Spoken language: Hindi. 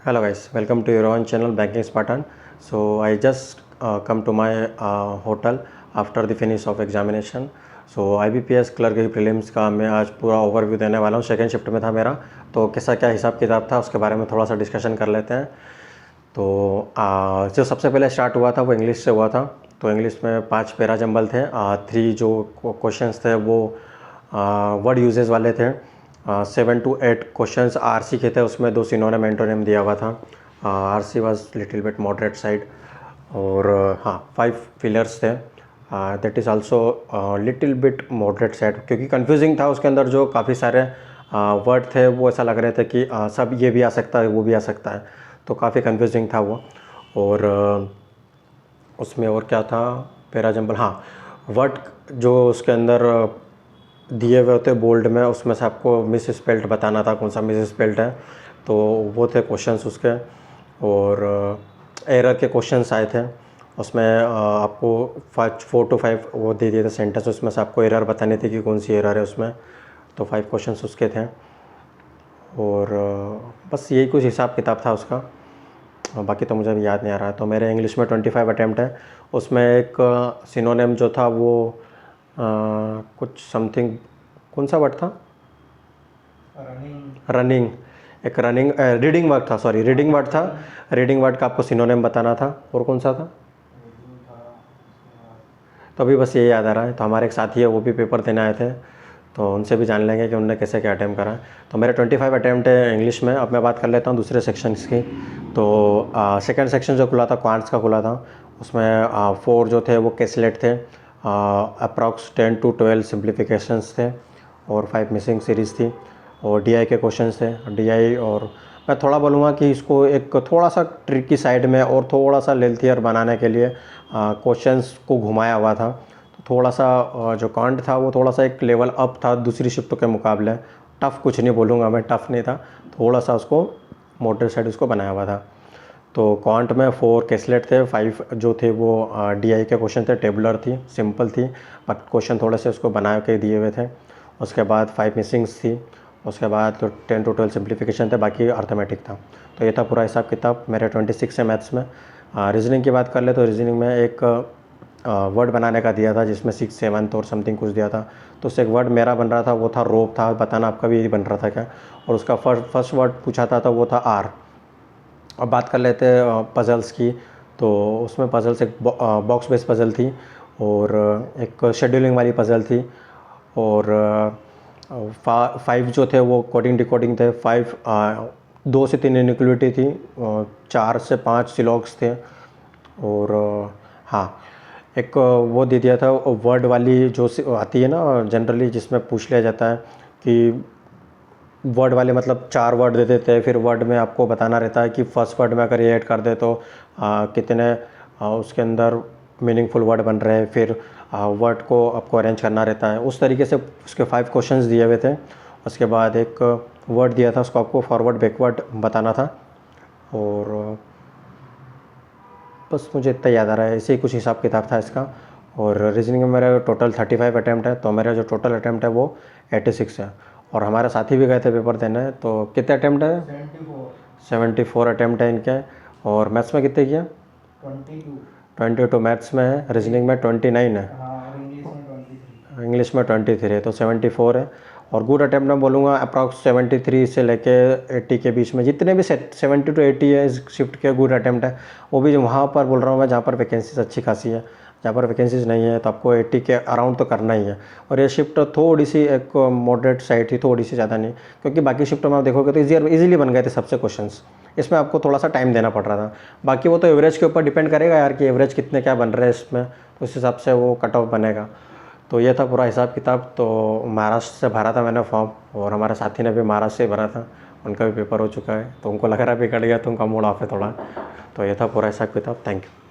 Hello guys, welcome to your own channel Banking Spartan. So I just come to my hotel after the finish of examination. So IBPS clerk की प्रीलिम्स का मैं आज पूरा ओवरव्यू देने वाला हूँ। सेकेंड शिफ्ट में था मेरा, तो कैसा क्या हिसाब किताब था उसके बारे में थोड़ा सा डिस्कशन कर लेते हैं। तो जो सबसे पहले स्टार्ट हुआ था वो इंग्लिश से हुआ था। तो इंग्लिश में 5 पैरा जंबल थे। 3 जो क्वेश्चंस थे वो वर्ड यूजेस वाले थे। 7 to 8 क्वेश्चंस आरसी के थे, उसमें 2 सिनोनिम एंटोनिम दिया हुआ था। RC was little bit moderate side. और हाँ 5 फिलर्स थे, that is also little bit moderate side, क्योंकि कंफ्यूजिंग था। उसके अंदर जो काफ़ी सारे वर्ड थे वो ऐसा लग रहे थे कि सब ये भी आ सकता है वो भी आ सकता है, तो काफ़ी कंफ्यूजिंग था वो। और उसमें और क्या था, पैरा जंबल, हाँ वर्ड जो उसके अंदर दिए हुए होते बोल्ड में, उसमें से आपको मिस स्पेल्ट बताना था कौन सा मिस स्पेल्ट है, तो वो थे क्वेश्चंस उसके। और एरर के क्वेश्चंस आए थे उसमें। आपको 4 to 5 वो दे दिए थे सेंटेंस, उसमें से आपको एरर बतानी थी कि कौन सी एरर है उसमें। तो 5 क्वेश्चंस उसके थे। और बस यही कुछ हिसाब किताब था उसका, बाकी तो मुझे अभी याद नहीं आ रहा है। तो मेरे इंग्लिश में 25 अटैम्प्ट है। उसमें एक सिनोनिम जो था वो कुछ समथिंग, कौन सा वर्ड था, रनिंग, एक रनिंग रीडिंग वर्ड था, सॉरी रीडिंग वर्ड था। रीडिंग वर्ड का आपको सिनोनिम बताना था। और कौन सा था तो अभी बस ये याद आ रहा है। तो हमारे एक साथी है, वो भी पेपर देने आए थे, तो उनसे भी जान लेंगे कि उन्होंने कैसे क्या अटैम्प्ट करा। तो मेरे 25 अटैम्प्ट है इंग्लिश में। अब मैं बात कर लेता हूँ दूसरे सेक्शंस की। तो सेकंड सेक्शन जो खुला था क्वांट्स का खुला था, उसमें 4 जो थे वो कैसलेट थे, अप्रॉक्स 10 to 12 सिम्प्लीफिकेशंस थे, और 5 मिसिंग सीरीज़ थी, और डीआई के क्वेश्चंस थे। डीआई, और मैं थोड़ा बोलूँगा कि इसको एक थोड़ा सा ट्रिकी साइड में और थोड़ा सा लेंथियर बनाने के लिए क्वेश्चंस को घुमाया हुआ था। तो थोड़ा सा जो कांट था वो थोड़ा सा एक लेवल अप था दूसरी शिफ्ट के मुकाबले। टफ़ कुछ नहीं बोलूँगा मैं, टफ़ नहीं था, थोड़ा सा उसको मॉडरेट साइड उसको बनाया हुआ था। तो क्वांट में 4 कैसलेट थे, 5 जो थे वो डीआई के क्वेश्चन थे। टेबुलर थी, सिंपल थी, बट क्वेश्चन थोड़े से उसको बना के दिए हुए थे। उसके बाद 5 मिसिंग्स थी। उसके बाद तो 10 to 12 सिम्प्लीफिकेशन थे, बाकी अर्थमेटिक था। तो ये था पूरा हिसाब किताब मेरे 26 है मैथ्स में। रीजनिंग की बात कर ले तो रीजनिंग में एक वर्ड बनाने का दिया था, जिसमें 6, 7 और समथिंग कुछ दिया था। तो उससे एक वर्ड मेरा बन रहा था, वो था रोप था। बताना आपका भी यही बन रहा था क्या। और उसका फर्स्ट वर्ड पूछा था तो वो था आर। अब बात कर लेते हैं पज़ल्स की। तो उसमें पज़ल्स एक बॉक्स बेस्ड पज़ल थी, और एक शेड्यूलिंग वाली पज़ल थी, और 5 जो थे वो कोडिंग डिकोडिंग थे। 5 2 से 3 इनइक्वलिटी थी, 4 से 5 सिलॉग्स थे। और हाँ एक वो दे दिया था वर्ड वाली जो आती है ना जनरली, जिसमें पूछ लिया जाता है कि वर्ड वाले मतलब 4 वर्ड दे देते हैं, फिर वर्ड में आपको बताना रहता है कि फर्स्ट वर्ड में अगर ये ऐड कर दे तो कितने उसके अंदर मीनिंगफुल वर्ड बन रहे हैं, फिर वर्ड को आपको अरेंज करना रहता है। उस तरीके से उसके 5 क्वेश्चंस दिए हुए थे। उसके बाद एक वर्ड दिया था, उसको आपको फॉरवर्ड बैकवर्ड बताना था। और बस मुझे इतना याद आ रहा है, ऐसे ही कुछ हिसाब किताब था इसका। और रीजनिंग में मेरा टोटल 35 अटैम्प्ट है, तो मेरा जो टोटल अटैम्प्ट है वो 86 है। और हमारे साथी भी गए थे पेपर देने, तो कितने अटैम्प्ट है? 74 अटैम्प्ट है इनके। और मैथ्स में कितने किया? 22 मैथ्स में है, रीजनिंग में 29 है, इंग्लिश में 23 है, तो 74 है। और गुड अटैम्प्ट मैं बोलूँगा अप्रॉक्स 73 से लेके 80 के बीच में, जितने भी 70 to 80 है इस शिफ्ट के गुड अटैम्प्ट है। वो भी वहाँ पर बोल रहा हूँ मैं जहाँ पर वैकेंसीज अच्छी खासी है। जहाँ पर वैकेंसीज नहीं है तो आपको 80 के अराउंड तो करना ही है। और ये शिफ्ट थोड़ी सी एक मॉडरेट साइड थी, थोड़ी सी ज़्यादा नहीं, क्योंकि बाकी शिफ्ट में आप देखोगे तो ईजिली बन गए थे सबसे क्वेश्चंस। इसमें आपको थोड़ा सा टाइम देना पड़ रहा था। बाकी वो तो एवरेज के ऊपर डिपेंड करेगा यार कि एवरेज कितने क्या बन रहे हैं इसमें, तो उस हिसाब से वो कट ऑफ बनेगा। तो ये था पूरा हिसाब किताब। तो महाराष्ट्र से भरा था मैंने फॉर्म, और हमारे साथी ने भी महाराष्ट्र से भरा था, उनका भी पेपर हो चुका है, तो उनको लग रहा है भी कट गया तो उनका मूड ऑफ है थोड़ा। तो ये था पूरा हिसाब किताब। Thank you.